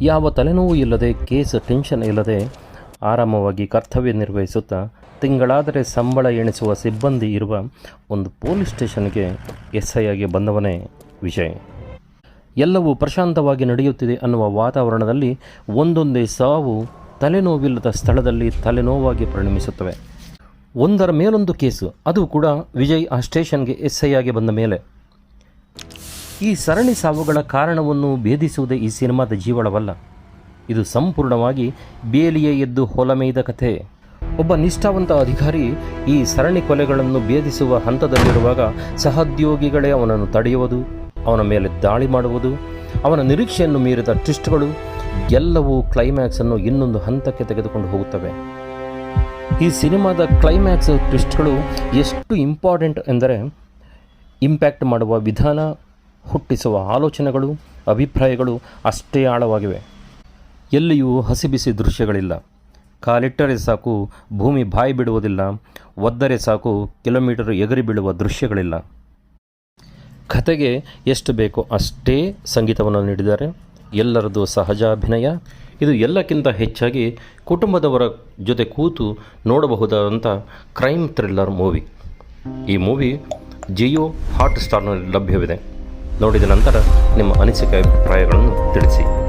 ಯಾವ ತಲೆನೋವು ಇಲ್ಲದೆ, ಕೇಸ್ ಟೆನ್ಷನ್ ಇಲ್ಲದೆ ಆರಾಮವಾಗಿ ಕರ್ತವ್ಯ ನಿರ್ವಹಿಸುತ್ತಾ ತಿಂಗಳಾದರೆ ಸಂಬಳ ಎಣಿಸುವ ಸಿಬ್ಬಂದಿ ಇರುವ ಒಂದು ಪೊಲೀಸ್ ಸ್ಟೇಷನ್ಗೆ SI ಆಗಿ ಬಂದವನೇ ವಿಜಯ್. ಎಲ್ಲವೂ ಪ್ರಶಾಂತವಾಗಿ ನಡೆಯುತ್ತಿದೆ ಅನ್ನುವ ವಾತಾವರಣದಲ್ಲಿ ಒಂದೊಂದೇ ಸಾವು ತಲೆನೋವಿಲ್ಲದ ಸ್ಥಳದಲ್ಲಿ ತಲೆನೋವಾಗಿ ಪರಿಣಮಿಸುತ್ತವೆ. ಒಂದರ ಮೇಲೊಂದು ಕೇಸು, ಅದು ಕೂಡ ವಿಜಯ್ ಆ ಸ್ಟೇಷನ್ಗೆ SI ಆಗಿ ಬಂದ ಮೇಲೆ. ಈ ಸರಣಿ ಸಾವುಗಳ ಕಾರಣವನ್ನು ಭೇದಿಸುವುದೇ ಈ ಸಿನಿಮಾದ ಜೀವಳವಲ್ಲ. ಇದು ಸಂಪೂರ್ಣವಾಗಿ ಬೇಲಿಯೇ ಎದ್ದು ಹೊಲಮೇಯ್ದ ಕಥೆ. ಒಬ್ಬ ನಿಷ್ಠಾವಂತ ಅಧಿಕಾರಿ ಈ ಸರಣಿ ಕೊಲೆಗಳನ್ನು ಭೇದಿಸುವ ಹಂತದಲ್ಲಿರುವಾಗ ಸಹೋದ್ಯೋಗಿಗಳೇ ಅವನನ್ನು ತಡೆಯುವುದು, ಅವನ ಮೇಲೆ ದಾಳಿ ಮಾಡುವುದು, ಅವನ ನಿರೀಕ್ಷೆಯನ್ನು ಮೀರಿದ ಟ್ವಿಸ್ಟ್ಗಳು ಎಲ್ಲವೂ ಕ್ಲೈಮ್ಯಾಕ್ಸನ್ನು ಇನ್ನೊಂದು ಹಂತಕ್ಕೆ ತೆಗೆದುಕೊಂಡು ಹೋಗುತ್ತವೆ. ಈ ಸಿನಿಮಾದ ಕ್ಲೈಮ್ಯಾಕ್ಸ್ ಟ್ವಿಸ್ಟ್ಗಳು ಎಷ್ಟು ಇಂಪಾರ್ಟೆಂಟ್ ಎಂದರೆ, ಇಂಪ್ಯಾಕ್ಟ್ ಮಾಡುವ ವಿಧಾನ, ಹುಟ್ಟಿಸುವ ಆಲೋಚನೆಗಳು, ಅಭಿಪ್ರಾಯಗಳು ಅಷ್ಟೇ ಆಳವಾಗಿವೆ. ಎಲ್ಲಿಯೂ ಹಸಿಬಿಸಿ ದೃಶ್ಯಗಳಿಲ್ಲ. ಕಾಲಿಟ್ಟರೆ ಸಾಕು ಭೂಮಿ ಬಾಯಿ ಬಿಡುವುದಿಲ್ಲ, ಒದ್ದರೆ ಸಾಕು ಕಿಲೋಮೀಟರ್ ಎಗರಿ ಬೀಳುವ ದೃಶ್ಯಗಳಿಲ್ಲ. ಕತೆಗೆ ಎಷ್ಟು ಬೇಕೋ ಅಷ್ಟೇ ಸಂಗೀತವನ್ನು ನೀಡಿದ್ದಾರೆ. ಎಲ್ಲರದ್ದು ಸಹಜ ಅಭಿನಯ. ಇದು ಎಲ್ಲಕ್ಕಿಂತ ಹೆಚ್ಚಾಗಿ ಕುಟುಂಬದವರ ಜೊತೆ ಕೂತು ನೋಡಬಹುದಾದಂಥ ಕ್ರೈಮ್ ಥ್ರಿಲ್ಲರ್ ಮೂವಿ. ಈ ಮೂವಿ ಜಿಯೋ ಹಾಟ್ ಸ್ಟಾರ್ನಲ್ಲಿ ಲಭ್ಯವಿದೆ. ನೋಡಿದ ನಂತರ ನಿಮ್ಮ ಅನಿಸಿಕೆ ಅಭಿಪ್ರಾಯಗಳನ್ನು ತಿಳಿಸಿ.